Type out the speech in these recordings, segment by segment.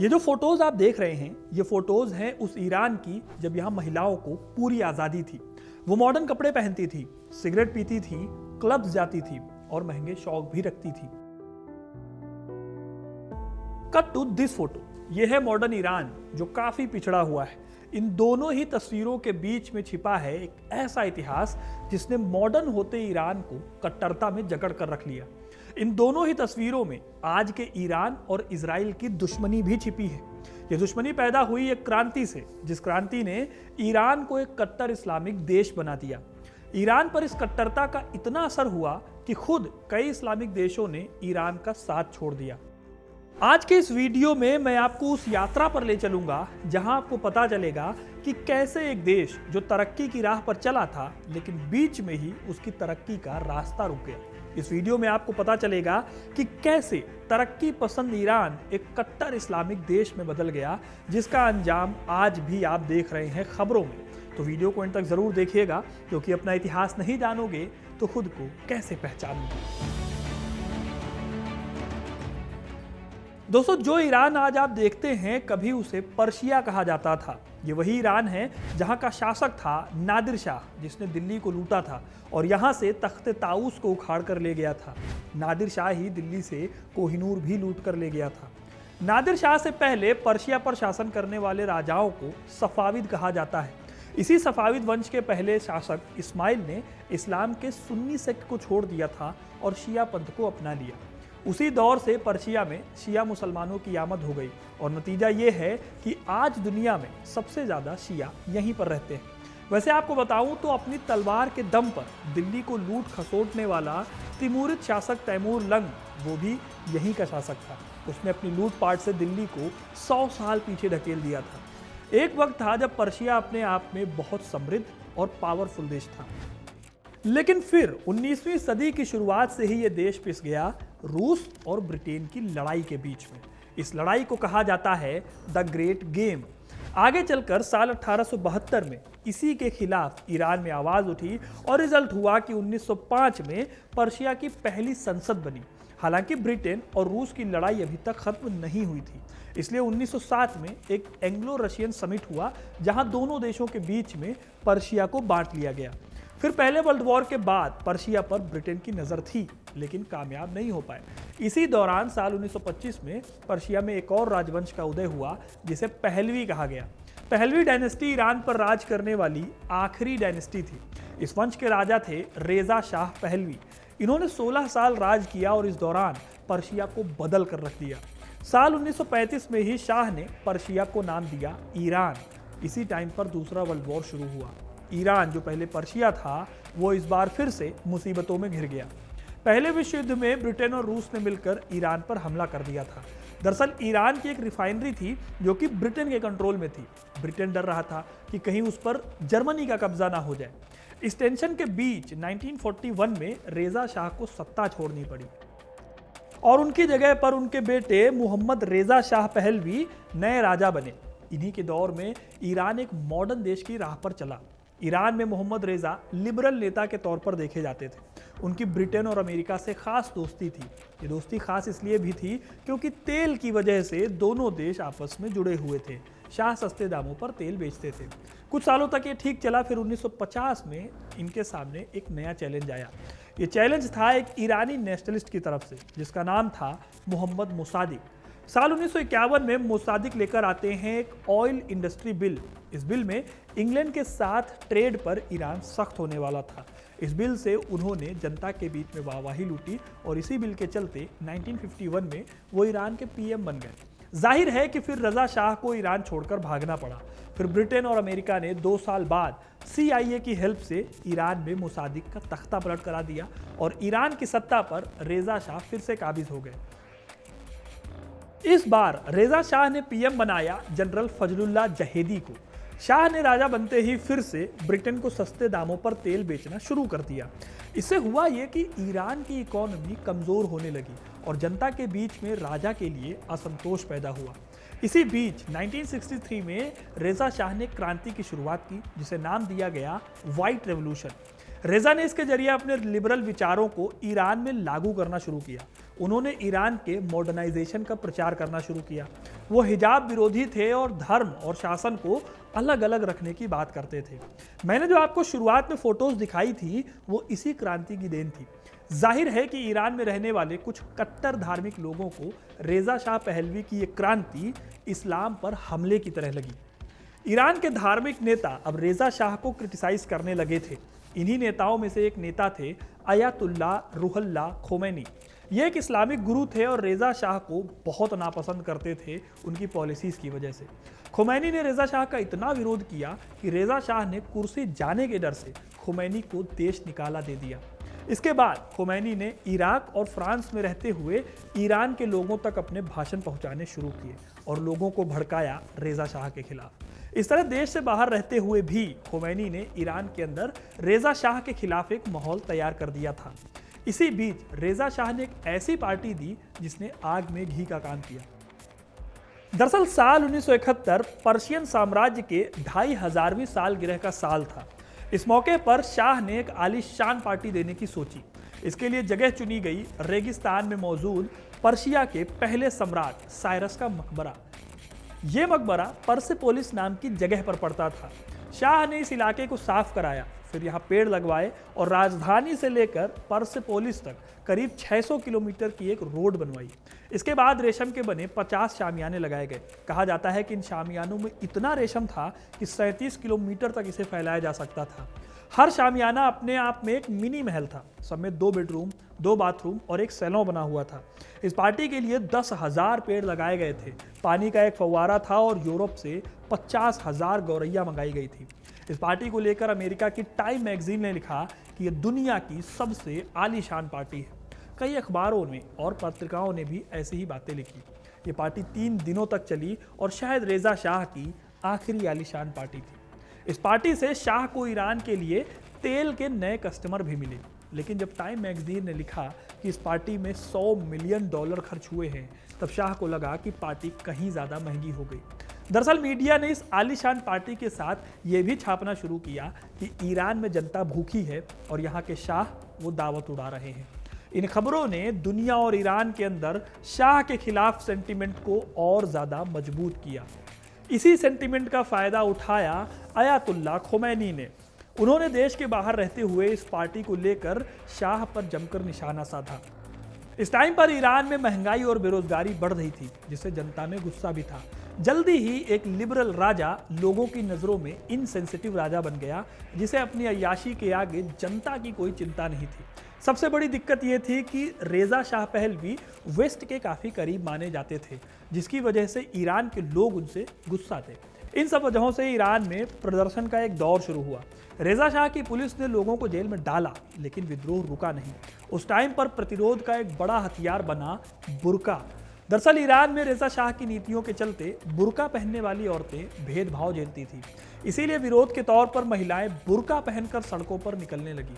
ये जो फोटोज आप देख रहे हैं, ये फोटोज हैं उस ईरान की जब यहाँ महिलाओं को पूरी आजादी थी। वो मॉडर्न कपड़े पहनती थी, सिगरेट पीती थी, क्लब्स जाती थी और महंगे शौक भी रखती थी। कट टू दिस फोटो, ये है मॉडर्न ईरान जो काफी पिछड़ा हुआ है। इन दोनों ही तस्वीरों के बीच में छिपा है एक ऐसा इतिहास जिसने मॉडर्न होते ईरान को कट्टरता में जकड़ कर रख लिया। इन दोनों ही तस्वीरों में आज के ईरान और इजराइल की दुश्मनी भी छिपी है। यह दुश्मनी पैदा हुई एक क्रांति से, जिस क्रांति ने ईरान को एक कट्टर इस्लामिक देश बना दिया। ईरान पर इस कट्टरता का इतना असर हुआ कि खुद कई इस्लामिक देशों ने ईरान का साथ छोड़ दिया। आज के इस वीडियो में मैं आपको उस यात्रा पर ले चलूंगा जहां आपको पता चलेगा कि कैसे एक देश जो तरक्की की राह पर चला था लेकिन बीच में ही उसकी तरक्की का रास्ता रुक गया। इस वीडियो में आपको पता चलेगा कि कैसे तरक्की पसंद ईरान एक कट्टर इस्लामिक देश में बदल गया, जिसका अंजाम आज भी आप देख रहे हैं खबरों में। तो वीडियो को अंत तक जरूर देखिएगा, क्योंकि अपना इतिहास नहीं जानोगे तो खुद को कैसे पहचानोगे। दोस्तों, जो ईरान आज आप देखते हैं, कभी उसे पर्शिया कहा जाता था। ये वही ईरान है जहां का शासक था नादिर शाह, जिसने दिल्ली को लूटा था और यहां से तख्ते ताऊस को उखाड़ कर ले गया था। नादिर शाह ही दिल्ली से कोहिनूर भी लूट कर ले गया था। नादिर शाह से पहले पर्शिया पर शासन करने वाले राजाओं को सफाविद कहा जाता है। इसी सफाविद वंश के पहले शासक इस्माइल ने इस्लाम के सुन्नी सेक्ट को छोड़ दिया था और शिया पंथ को अपना लिया। उसी दौर से पर्शिया में शिया मुसलमानों की आमद हो गई और नतीजा ये है कि आज दुनिया में सबसे ज़्यादा शिया यहीं पर रहते हैं। वैसे आपको बताऊं तो अपनी तलवार के दम पर दिल्ली को लूट खसोटने वाला तिमूरिद शासक तैमूर लंग, वो भी यहीं का शासक था। उसने अपनी लूटपाट से दिल्ली को 100 साल पीछे ढकेल दिया था। एक वक्त था जब पर्शिया अपने आप में बहुत समृद्ध और पावरफुल देश था, लेकिन फिर 19वीं सदी की शुरुआत से ही यह देश पिस गया रूस और ब्रिटेन की लड़ाई के बीच में। इस लड़ाई को कहा जाता है द ग्रेट गेम। आगे चलकर साल 1872 में इसी के खिलाफ ईरान में आवाज उठी और रिजल्ट हुआ कि 1905 में पर्शिया की पहली संसद बनी। हालांकि ब्रिटेन और रूस की लड़ाई अभी तक खत्म नहीं हुई थी, इसलिए 1907 में एक एंग्लो रशियन समिट हुआ जहां दोनों देशों के बीच में पर्शिया को बांट लिया गया। फिर पहले वर्ल्ड वॉर के बाद पर्शिया पर ब्रिटेन की नज़र थी, लेकिन कामयाब नहीं हो पाए। इसी दौरान साल 1925 में पर्शिया में एक और राजवंश का उदय हुआ जिसे पहलवी कहा गया। पहलवी डायनेस्टी ईरान पर राज करने वाली आखिरी डायनेस्टी थी। इस वंश के राजा थे रेजा शाह पहलवी। इन्होंने 16 साल राज किया और इस दौरान पर्शिया को बदल कर रख दिया। साल 1935 में ही शाह ने पर्शिया को नाम दिया ईरान। इसी टाइम पर दूसरा वर्ल्ड वॉर शुरू हुआ। ईरान, जो पहले पर्शिया था, वो इस बार फिर से मुसीबतों में घिर गया। पहले विश्व युद्ध में ब्रिटेन और रूस ने मिलकर ईरान पर हमला कर दिया था। दरअसल ईरान की एक रिफाइनरी थी जो कि ब्रिटेन के कंट्रोल में थी। ब्रिटेन डर रहा था कि कहीं उस पर जर्मनी का कब्जा ना हो जाए। इस टेंशन के बीच 1941 में रेजा शाह को सत्ता छोड़नी पड़ी और उनकी जगह पर उनके बेटे मोहम्मद रेजा शाह पहलवी नए राजा बने। इन्हीं के दौर में ईरान एक मॉडर्न देश की राह पर चला। ईरान में मोहम्मद रेजा लिबरल नेता के तौर पर देखे जाते थे। उनकी ब्रिटेन और अमेरिका से खास दोस्ती थी। ये दोस्ती खास इसलिए भी थी क्योंकि तेल की वजह से दोनों देश आपस में जुड़े हुए थे। शाह सस्ते दामों पर तेल बेचते थे। कुछ सालों तक ये ठीक चला। फिर 1950 में इनके सामने एक नया चैलेंज आया। ये चैलेंज था एक ईरानी नेशनलिस्ट की तरफ से, जिसका नाम था मोहम्मद मोसादिक। साल 1951 में मोसादिक लेकर आते हैं एक ऑयल इंडस्ट्री बिल। इस बिल में इंग्लैंड के साथ ट्रेड पर ईरान सख्त होने वाला था। इस बिल से उन्होंने जनता के बीच में वाहवाही लूटी और इसी बिल के चलते 1951 में वो ईरान के पीएम बन गए। जाहिर है कि फिर रजा शाह को ईरान छोड़कर भागना पड़ा। फिर ब्रिटेन और अमेरिका ने 2 साल बाद CIA की हेल्प से ईरान में मोसादिक का तख्ता पलट करा दिया और ईरान की सत्ता पर रेजा शाह फिर से काबिज हो गए। इस बार रेजा शाह ने पीएम बनाया जनरल फजलुल्लाह जहेदी को। शाह ने राजा बनते ही फिर से ब्रिटेन को सस्ते दामों पर तेल बेचना शुरू कर दिया। इससे हुआ ये कि ईरान की इकोनॉमी कमज़ोर होने लगी और जनता के बीच में राजा के लिए असंतोष पैदा हुआ। इसी बीच 1963 में रेजा शाह ने क्रांति की शुरुआत की, जिसे नाम दिया गया व्हाइट रेवोल्यूशन। रेजा ने इसके जरिए अपने लिबरल विचारों को ईरान में लागू करना शुरू किया। उन्होंने ईरान के मॉडर्नाइजेशन का प्रचार करना शुरू किया। वो हिजाब विरोधी थे और धर्म और शासन को अलग अलग रखने की बात करते थे। मैंने जो आपको शुरुआत में फोटोज दिखाई थी वो इसी क्रांति की देन थी। जाहिर है कि ईरान में रहने वाले कुछ कट्टर धार्मिक लोगों को रेजा शाह पहलवी की ये क्रांति इस्लाम पर हमले की तरह लगी। ईरान के धार्मिक नेता अब रेजा शाह को क्रिटिसाइज करने लगे थे। इन्हीं नेताओं में से एक नेता थे अयातुल्ला रुहुल्ला खोमैनी। ये एक इस्लामिक गुरु थे और रेजा शाह को बहुत नापसंद करते थे उनकी पॉलिसीज की वजह से। खोमैनी ने रेजा शाह का इतना विरोध किया कि रेजा शाह ने कुर्सी जाने के डर से खोमैनी को देश निकाला दे दिया। इसके बाद खोमैनी ने इराक और फ्रांस में रहते हुए ईरान के लोगों तक अपने भाषण पहुंचाने शुरू किए और लोगों को भड़काया रेजा शाह के खिलाफ। इस तरह देश से बाहर रहते हुए भी खोमैनी ने ईरान के अंदर रेजा शाह के खिलाफ एक माहौल तैयार कर दिया था। इसी बीच रेजा शाह ने एक ऐसी पार्टी दी जिसने आग में घी का काम किया। दरअसल साल 1971 पर्शियन साम्राज्य के 2500वीं सालगिरह का साल था। इस मौके पर शाह ने एक आलीशान पार्टी देने की सोची। इसके लिए जगह चुनी गई रेगिस्तान में मौजूद पर्शिया के पहले सम्राट साइरस का मकबरा। यह मकबरा परसेपोलिस नाम की जगह पर पड़ता था। शाह ने इस इलाके को साफ कराया, फिर यहाँ पेड़ लगवाए और राजधानी से लेकर परसेपोलिस तक करीब 600 किलोमीटर की एक रोड बनवाई। इसके बाद रेशम के बने 50 शामियाने लगाए गए। कहा जाता है कि इन शामियानों में इतना रेशम था कि 37 किलोमीटर तक इसे फैलाया जा सकता था। हर शामियाना अपने आप में एक मिनी महल था। सब में 2 बेडरूम, 2 बाथरूम और एक सैलून बना हुआ था। इस पार्टी के लिए 10,000 पेड़ लगाए गए थे। पानी का एक फव्वारा था और यूरोप से 50,000 गौरैया मंगाई गई थी। इस पार्टी को लेकर अमेरिका की टाइम मैगजीन ने लिखा कि यह दुनिया की सबसे आलीशान पार्टी है। कई अखबारों ने और पत्रिकाओं ने भी ऐसी ही बातें लिखी। ये पार्टी 3 दिनों तक चली और शायद रेजा शाह की आखिरी आलीशान पार्टी थी। इस पार्टी से शाह को ईरान के लिए तेल के नए कस्टमर भी मिले। लेकिन जब टाइम मैगजीन ने लिखा कि इस पार्टी में $100 मिलियन खर्च हुए हैं, तब शाह को लगा कि पार्टी कहीं ज़्यादा महंगी हो गई। दरअसल मीडिया ने इस आलीशान पार्टी के साथ ये भी छापना शुरू किया कि ईरान में जनता भूखी है और यहाँ के शाह वो दावत उड़ा रहे हैं। इन खबरों ने दुनिया और ईरान के अंदर शाह के खिलाफ सेंटिमेंट को और ज़्यादा मजबूत किया। इसी सेंटिमेंट का फ़ायदा उठाया अयातुल्ला खोमैनी ने। उन्होंने देश के बाहर रहते हुए इस पार्टी को लेकर शाह पर जमकर निशाना साधा। इस टाइम पर ईरान में महंगाई और बेरोजगारी बढ़ रही थी, जिससे जनता में गुस्सा भी था। जल्दी ही एक लिबरल राजा लोगों की नज़रों में इनसेंसिटिव राजा बन गया, जिसे अपनी अय्याशी के आगे जनता की कोई चिंता नहीं थी। सबसे बड़ी दिक्कत यह थी कि रेजा शाह पहलवी वेस्ट के काफ़ी करीब माने जाते थे, जिसकी वजह से ईरान के लोग उनसे गुस्सा थे। इन सब वजहों से ईरान में प्रदर्शन का एक दौर शुरू हुआ। रेजा शाह की पुलिस ने लोगों को जेल में डाला, लेकिन विद्रोह रुका नहीं। उस टाइम पर प्रतिरोध का एक बड़ा हथियार बना बुर्का। दरअसल ईरान में रेजा शाह की नीतियों के चलते बुर्का पहनने वाली औरतें भेदभाव झेलती थी। इसीलिए विरोध के तौर पर महिलाएं बुर्का पहनकर सड़कों पर निकलने लगी।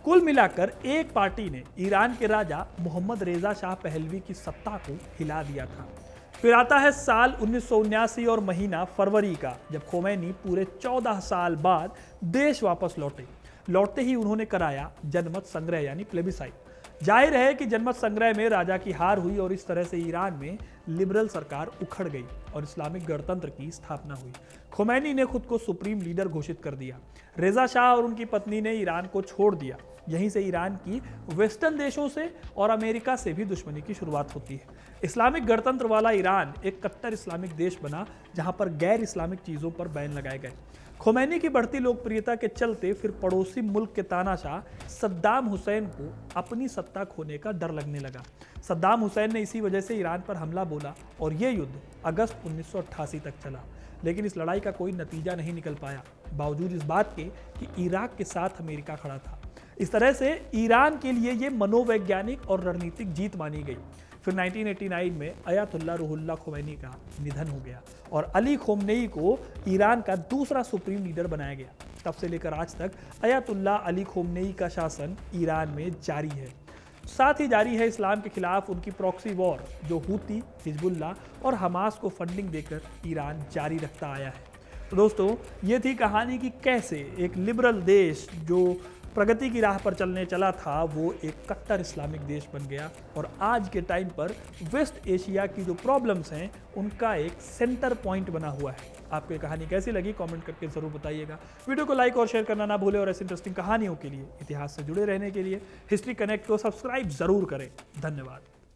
कुल मिलाकर एक पार्टी ने ईरान के राजा मोहम्मद रेजा शाह पहलवी की सत्ता को हिला दिया था। फिर आता है साल 1979 और महीना फरवरी का, जब खोमैनी पूरे 14 साल बाद देश वापस लौटे। लौटते ही उन्होंने कराया जनमत संग्रह यानी प्लेबिसाइट। जाहिर है कि जनमत संग्रह में राजा की हार हुई और इस तरह से ईरान में लिबरल सरकार उखड़ गई और इस्लामिक गणतंत्र की स्थापना हुई। खोमैनी ने खुद को सुप्रीम लीडर घोषित कर दिया। रेजा शाह और उनकी पत्नी ने ईरान को छोड़ दिया। यहीं से ईरान की वेस्टर्न देशों से और अमेरिका से भी दुश्मनी की शुरुआत होती है। इस्लामिक गणतंत्र वाला ईरान एक कट्टर इस्लामिक देश बना, जहां पर गैर इस्लामिक चीज़ों पर बैन लगाए गए। खोमैनी की बढ़ती लोकप्रियता के चलते फिर पड़ोसी मुल्क के तानाशाह सद्दाम हुसैन को अपनी सत्ता खोने का डर लगने लगा। सद्दाम हुसैन ने इसी वजह से ईरान पर हमला बोला और ये युद्ध अगस्त 1988 तक चला। लेकिन इस लड़ाई का कोई नतीजा नहीं निकल पाया, बावजूद इस बात के कि इराक के साथ अमेरिका खड़ा था। इस तरह से ईरान के लिए ये मनोवैज्ञानिक और रणनीतिक जीत मानी गई। फिर 1989 में अयातुल्ला रुहुल्ला खोमैनी का निधन हो गया और अली खोमनेई को ईरान का दूसरा सुप्रीम लीडर बनाया गया। तब से लेकर आज तक अयातुल्ला अली खोमनेई का शासन ईरान में जारी है। साथ ही जारी है इस्लाम के खिलाफ उनकी प्रॉक्सी वॉर, जो हूती, हिजबुल्ला और हमास को फंडिंग देकर ईरान जारी रखता आया है। तो दोस्तों, ये थी कहानी कि कैसे एक लिबरल देश जो प्रगति की राह पर चलने चला था वो एक कट्टर इस्लामिक देश बन गया और आज के टाइम पर वेस्ट एशिया की जो प्रॉब्लम्स हैं उनका एक सेंटर पॉइंट बना हुआ है। आपको ये कहानी कैसी लगी कमेंट करके ज़रूर बताइएगा। वीडियो को लाइक और शेयर करना ना भूलें और ऐसी इंटरेस्टिंग कहानियों के लिए, इतिहास से जुड़े रहने के लिए हिस्ट्री कनेक्ट को सब्सक्राइब ज़रूर करें। धन्यवाद।